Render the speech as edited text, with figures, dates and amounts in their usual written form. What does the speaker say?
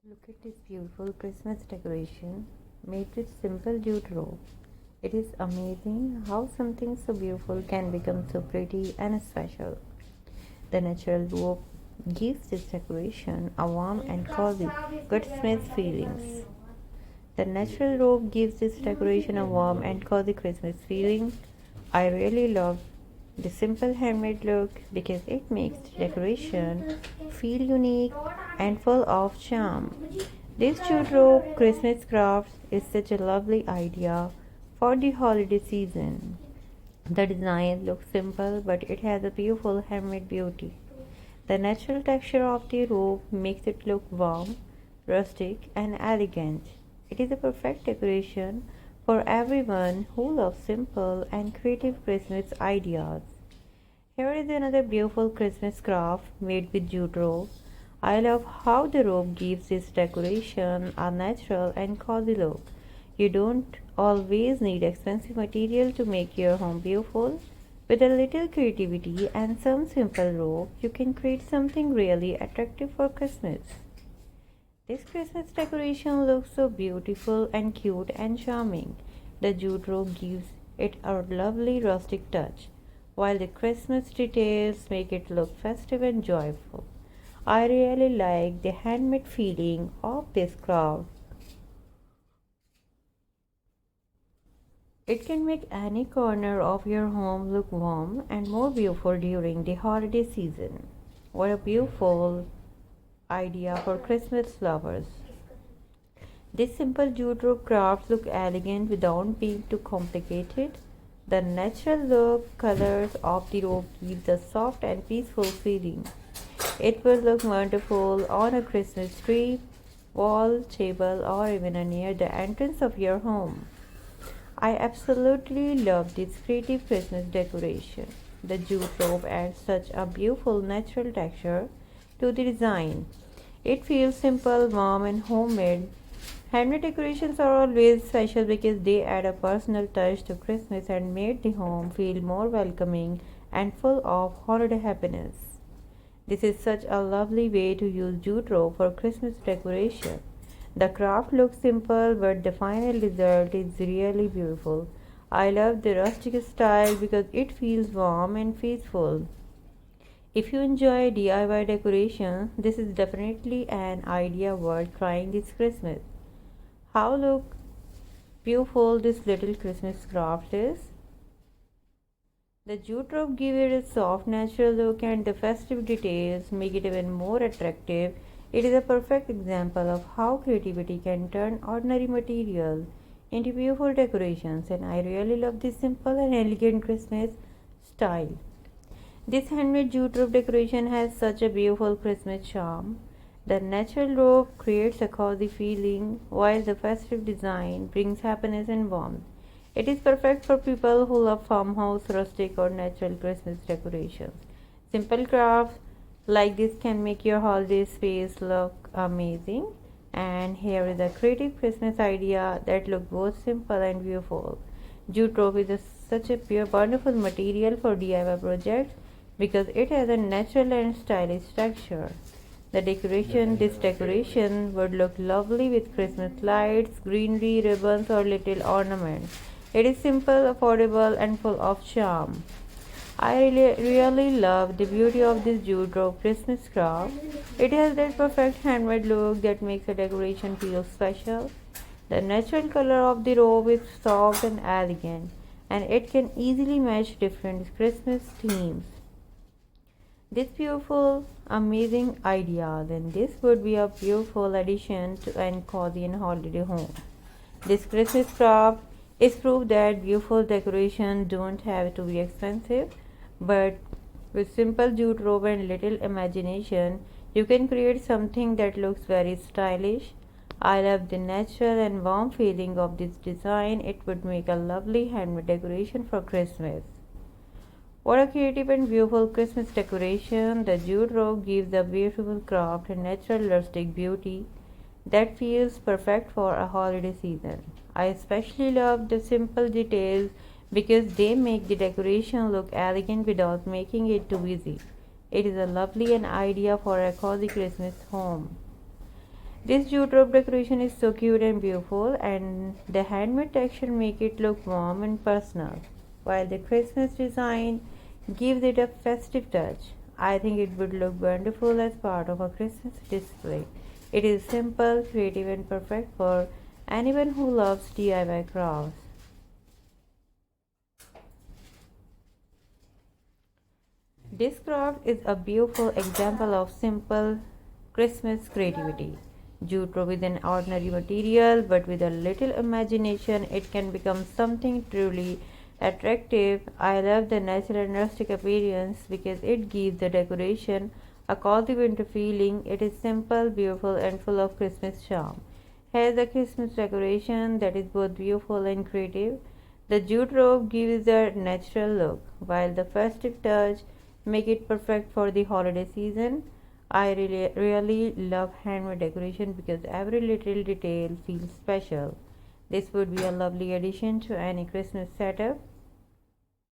Look at this beautiful Christmas decoration made with simple jute rope. It is amazing how something so beautiful can become so pretty and special. The natural rope gives this decoration a warm and cozy Christmas feelings. The natural rope gives this decoration a warm and cozy Christmas feeling. I really love the simple handmade look because it makes the decoration feel unique and full of charm. This jute rope Christmas craft is such a lovely idea for the holiday season. The design looks simple but it has a beautiful handmade beauty. The natural texture of the rope makes it look warm, rustic, and elegant. It is a perfect decoration for everyone who loves simple and creative Christmas ideas. Here is another beautiful Christmas craft made with jute rope. I love how the rope gives this decoration a natural and cozy look. You don't always need expensive material to make your home beautiful. With a little creativity and some simple rope, you can create something really attractive for Christmas. This Christmas decoration looks so beautiful and cute and charming. The jute rope gives it a lovely rustic touch, while the Christmas details make it look festive and joyful. I really like the handmade feeling of this craft. It can make any corner of your home look warm and more beautiful during the holiday season. What a beautiful idea for Christmas lovers. These simple jute rope crafts look elegant without being too complicated. The natural look colors of the rope gives a soft and peaceful feeling. It will look wonderful on a Christmas tree, wall, table, or even near the entrance of your home. I absolutely love this creative Christmas decoration. The jute rope adds such a beautiful natural texture to the design. It feels simple, warm, and homemade. Handmade decorations are always special because they add a personal touch to Christmas and make the home feel more welcoming and full of holiday happiness. This is such a lovely way to use jute rope for Christmas decoration. The craft looks simple, but the final result is really beautiful. I love the rustic style because it feels warm and peaceful. If you enjoy DIY decoration, this is definitely an idea worth trying this Christmas. How look beautiful this little Christmas craft is. The jute rope gives it a soft natural look and the festive details make it even more attractive. It is a perfect example of how creativity can turn ordinary material into beautiful decorations, and I really love this simple and elegant Christmas style. This handmade jute rope decoration has such a beautiful Christmas charm. The natural rope creates a cozy feeling, while the festive design brings happiness and warmth. It is perfect for people who love farmhouse, rustic, or natural Christmas decorations. Simple crafts like this can make your holiday space look amazing. And here is a creative Christmas idea that looks both simple and beautiful. Jute rope is such a pure, wonderful material for DIY projects because it has a natural and stylish texture. This decoration would look lovely with Christmas lights, greenery, ribbons, or little ornaments. It is simple, affordable, and full of charm. I really love the beauty of this jute rope Christmas craft. It has that perfect handmade look that makes a decoration feel special. The natural color of the robe is soft and elegant, and it can easily match different Christmas themes. This beautiful, amazing idea, then this would be a beautiful addition to an cozy and holiday home. This Christmas craft is proof that beautiful decorations don't have to be expensive, but with simple jute rope and little imagination, you can create something that looks very stylish. I love the natural and warm feeling of this design. It would make a lovely handmade decoration for Christmas. What a creative and beautiful Christmas decoration. The jute rope gives a beautiful craft and natural rustic beauty that feels perfect for a holiday season. I especially love the simple details because they make the decoration look elegant without making it too busy. It is a lovely and idea for a cozy Christmas home. This jute rope decoration is so cute and beautiful, and the handmade texture make it look warm and personal, while the Christmas design gives it a festive touch. I think it would look wonderful as part of a Christmas display. It is simple, creative, and perfect for anyone who loves DIY crafts. This craft is a beautiful example of simple Christmas creativity. Jute rope is an ordinary material, but with a little imagination, it can become something truly attractive. I love the natural and rustic appearance because it gives the decoration a cozy winter feeling. It is simple, beautiful, and full of Christmas charm. Here's a Christmas decoration that is both beautiful and creative. The jute rope gives a natural look, while the festive touch make it perfect for the holiday season. I really love handmade decoration because every little detail feels special. This would be a lovely addition to any Christmas setup.